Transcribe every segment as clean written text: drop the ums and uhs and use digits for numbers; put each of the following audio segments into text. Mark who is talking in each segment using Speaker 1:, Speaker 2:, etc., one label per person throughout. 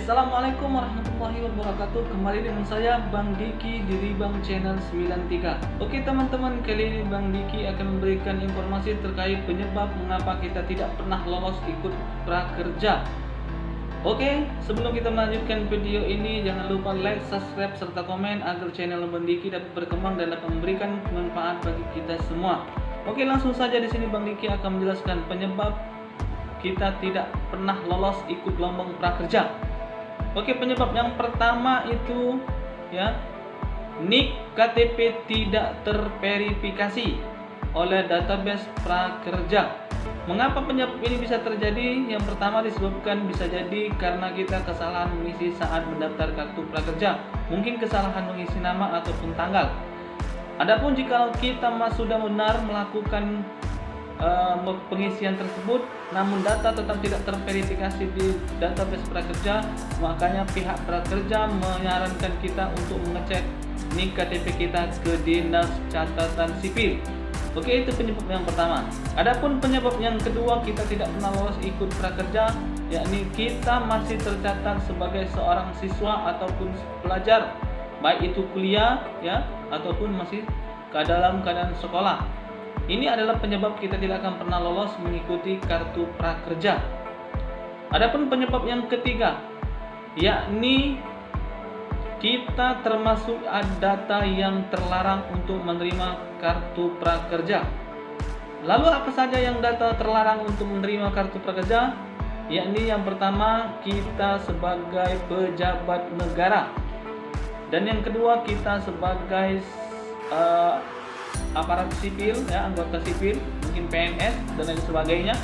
Speaker 1: Assalamualaikum warahmatullahi wabarakatuh. Kembali dengan saya Bang Diki di Ribang Channel 93. Oke teman-teman, kali ini Bang Diki akan memberikan informasi terkait penyebab mengapa kita tidak pernah lolos ikut prakerja. Oke, sebelum kita melanjutkan video ini, jangan lupa like, subscribe, serta komen agar channel Bang Diki dapat berkembang dan dapat memberikan manfaat bagi kita semua. Oke, langsung saja di sini Bang Diki akan menjelaskan penyebab kita tidak pernah lolos ikut gelombang prakerja. Oke, penyebab yang pertama itu ya, NIK KTP tidak terverifikasi oleh database prakerja. Mengapa penyebab ini bisa terjadi? Yang pertama disebabkan bisa jadi karena kita kesalahan mengisi saat mendaftar kartu prakerja. Mungkin kesalahan mengisi nama ataupun tanggal. Adapun jika kita sudah benar melakukan pengisian tersebut, namun data tetap tidak terverifikasi di database prakerja, makanya pihak prakerja menyarankan kita untuk mengecek NIK KTP kita ke Dinas Catatan Sipil. Oke, itu penyebab yang pertama. Adapun penyebab yang kedua kita tidak pernah lolos ikut prakerja, yakni kita masih tercatat sebagai seorang siswa ataupun pelajar, baik itu kuliah ya ataupun masih dalam keadaan sekolah. Ini adalah penyebab kita tidak akan pernah lolos mengikuti kartu prakerja. Adapun penyebab yang ketiga, yakni kita termasuk data yang terlarang untuk menerima kartu prakerja. Lalu apa saja yang data terlarang untuk menerima kartu prakerja? Yakni yang pertama, kita sebagai pejabat negara. Dan yang kedua, kita sebagai aparat sipil ya, anggota sipil, mungkin PNS dan lain sebagainya.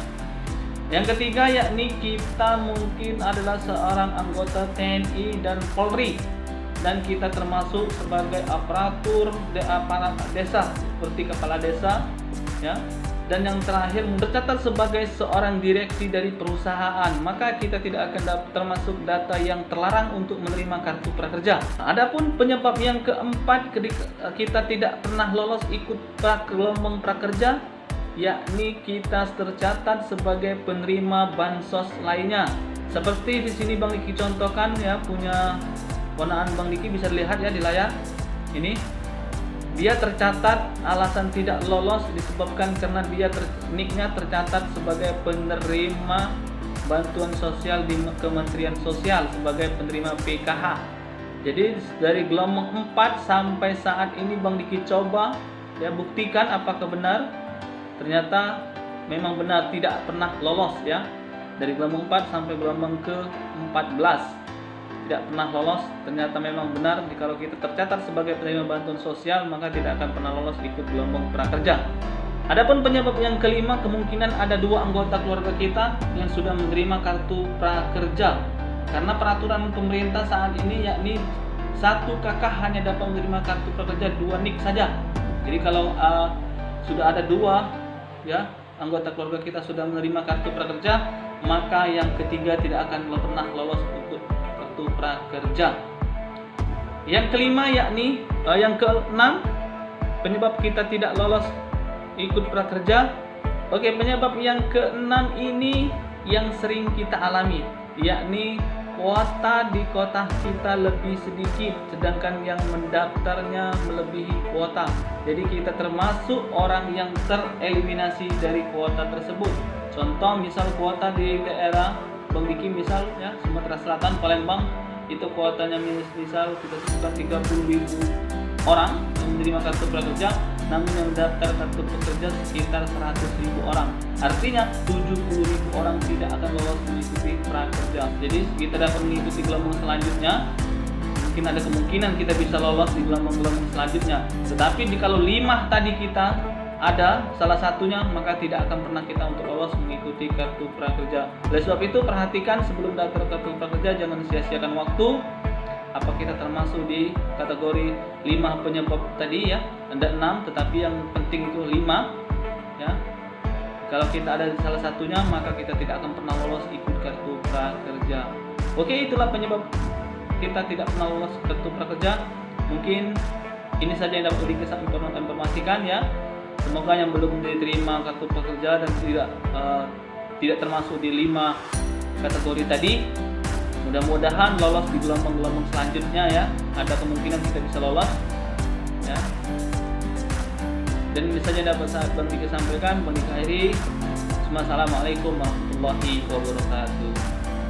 Speaker 1: Yang ketiga, yakni kita mungkin adalah seorang anggota TNI dan Polri, dan kita termasuk sebagai aparatur aparat desa seperti kepala desa ya. Dan yang terakhir, tercatat sebagai seorang direksi dari perusahaan, maka kita tidak akan termasuk data yang terlarang untuk menerima kartu prakerja. Adapun penyebab yang keempat kita tidak pernah lolos ikut gelombang prakerja, yakni kita tercatat sebagai penerima bansos lainnya. Seperti di sini Bang Diki contohkan ya, punya ponaan Bang Diki bisa dilihat ya di layar ini. Dia tercatat alasan tidak lolos disebabkan karena dia NIK-nya tercatat sebagai penerima bantuan sosial di Kementerian Sosial sebagai penerima PKH. Jadi dari gelombang 4 sampai saat ini Bang Diki coba ya buktikan apakah benar. Ternyata memang benar tidak pernah lolos ya. Dari gelombang 4 sampai gelombang ke-14 tidak pernah lolos. Ternyata memang benar, jika kita tercatat sebagai penerima bantuan sosial maka tidak akan pernah lolos ikut gelombang prakerja. Adapun penyebab yang kelima, kemungkinan ada 2 anggota keluarga kita yang sudah menerima kartu prakerja. Karena peraturan pemerintah saat ini yakni 1 kakak hanya dapat menerima kartu prakerja 2 NIK saja. Jadi kalau sudah ada 2 ya anggota keluarga kita sudah menerima kartu prakerja, maka yang ketiga tidak akan pernah lolos ikut kartu prakerja. Yang kelima, yakni yang keenam, penyebab kita tidak lolos ikut prakerja. Oke, penyebab yang keenam ini yang sering kita alami, yakni kuota di kota kita lebih sedikit sedangkan yang mendaftarnya melebihi kuota. Jadi kita termasuk orang yang tereliminasi dari kuota tersebut. Contoh misal kuota di daerah Bang Diki misal ya, Sumatera Selatan, Palembang, itu kuotanya misal kita sebutkan 30.000 orang yang menerima kartu prakerja, namun yang daftar kartu pekerja sekitar 100.000 orang. Artinya 70.000 orang tidak akan lolos mengikuti prakerja. Jadi kita dapat mengikuti gelombang selanjutnya. Mungkin ada kemungkinan kita bisa lolos di gelombang selanjutnya. Tetapi jikalau 5 tadi kita ada salah satunya, maka tidak akan pernah kita untuk lolos mengikuti kartu prakerja. Oleh sebab itu, perhatikan sebelum daftar kartu prakerja, jangan sia-siakan waktu. Apa kita termasuk di kategori 5 penyebab tadi ya? Ada 6, tetapi yang penting itu 5 ya. Kalau kita ada di salah satunya, maka kita tidak akan pernah lolos ikut kartu prakerja. Oke, itulah penyebab kita tidak pernah lolos kartu prakerja. Mungkin ini saja yang dapat informasikan ya. Semoga yang belum diterima kartu prakerja dan tidak termasuk di 5 kategori tadi Mudah-mudahan lolos di gelombang-gelombang selanjutnya ya. Ada kemungkinan kita bisa lolos ya. Dan ini saja dapat saya sampaikan. Assalamualaikum warahmatullahi wabarakatuh.